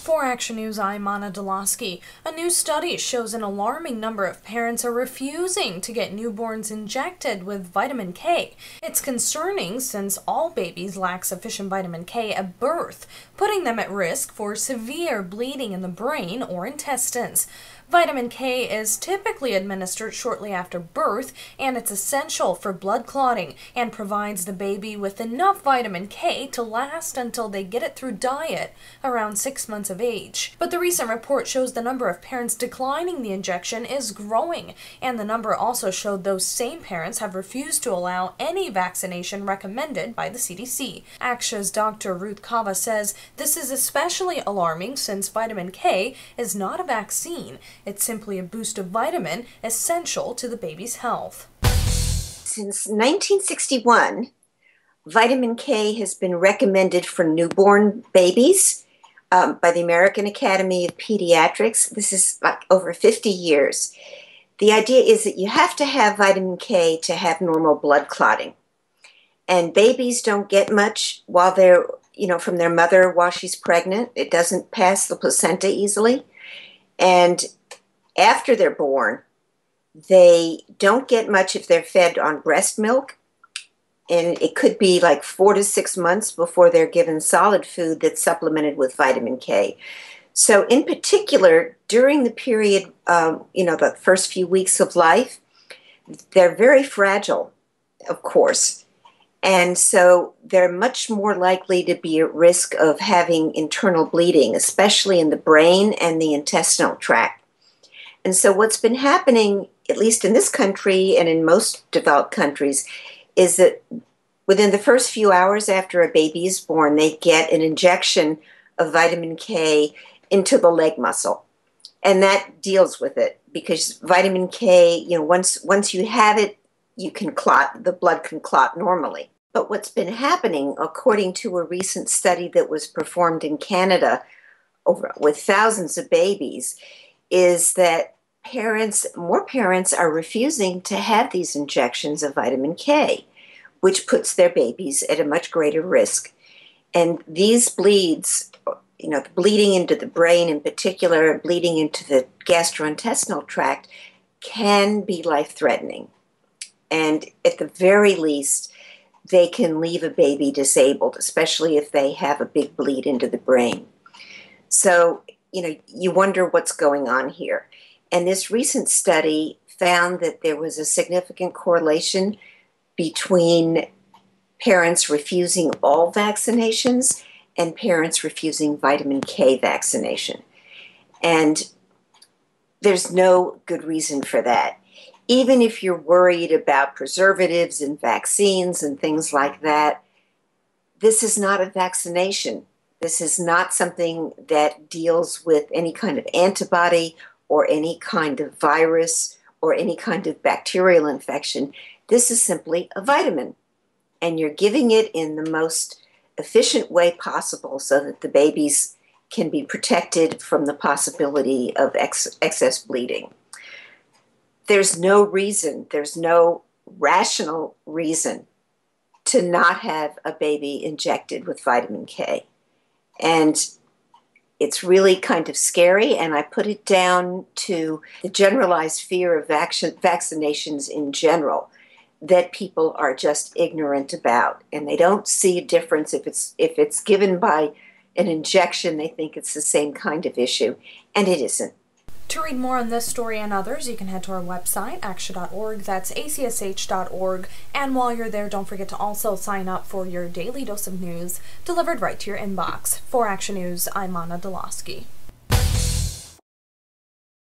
For Action News, I'm Anna Dolosky. A new study shows an alarming number of parents are refusing to get newborns injected with vitamin K. It's concerning since all babies lack sufficient vitamin K at birth, putting them at risk for severe bleeding in the brain or intestines. Vitamin K is typically administered shortly after birth, and it's essential for blood clotting and provides the baby with enough vitamin K to last until they get it through diet around 6 months of age. But the recent report shows the number of parents declining the injection is growing, and the number also showed those same parents have refused to allow any vaccination recommended by the CDC. ACTIA's Dr. Ruth Kava says this is especially alarming since vitamin K is not a vaccine. It's simply a boost of vitamin essential to the baby's health. Since 1961, vitamin K has been recommended for newborn babies by the American Academy of Pediatrics. This is like over 50 years. The idea is that you have to have vitamin K to have normal blood clotting. And babies don't get much while they're, from their mother while she's pregnant. It doesn't pass the placenta easily. And after they're born, they don't get much if they're fed on breast milk, and it could be like 4 to 6 months before they're given solid food that's supplemented with vitamin K. So in particular, during the period, the first few weeks of life, they're very fragile, of course. And so they're much more likely to be at risk of having internal bleeding, especially in the brain and the intestinal tract. And so what's been happening, at least in this country and in most developed countries, is that within the first few hours after a baby is born, they get an injection of vitamin K into the leg muscle. And that deals with it because vitamin K, once you have it, you can clot, the blood can clot normally. But what's been happening, according to a recent study that was performed in Canada with thousands of babies, is that more parents are refusing to have these injections of vitamin K, which puts their babies at a much greater risk. And these bleeds, the bleeding into the brain in particular, bleeding into the gastrointestinal tract, can be life-threatening. And at the very least, they can leave a baby disabled, especially if they have a big bleed into the brain. So, you wonder what's going on here. And this recent study found that there was a significant correlation between parents refusing all vaccinations and parents refusing vitamin K vaccination. And there's no good reason for that. Even if you're worried about preservatives and vaccines and things like that, this is not a vaccination. This is not something that deals with any kind of antibody or any kind of virus or any kind of bacterial infection. This is simply a vitamin. And you're giving it in the most efficient way possible so that the babies can be protected from the possibility of excess bleeding. There's no reason, there's no rational reason to not have a baby injected with vitamin K. And it's really kind of scary, and I put it down to the generalized fear of vaccinations in general that people are just ignorant about, and they don't see a difference if it's given by an injection. They think it's the same kind of issue, and it isn't. To read more on this story and others, you can head to our website, action.org, that's acsh.org, and while you're there, don't forget to also sign up for your daily dose of news delivered right to your inbox. For Action News, I'm Anna Dolosky.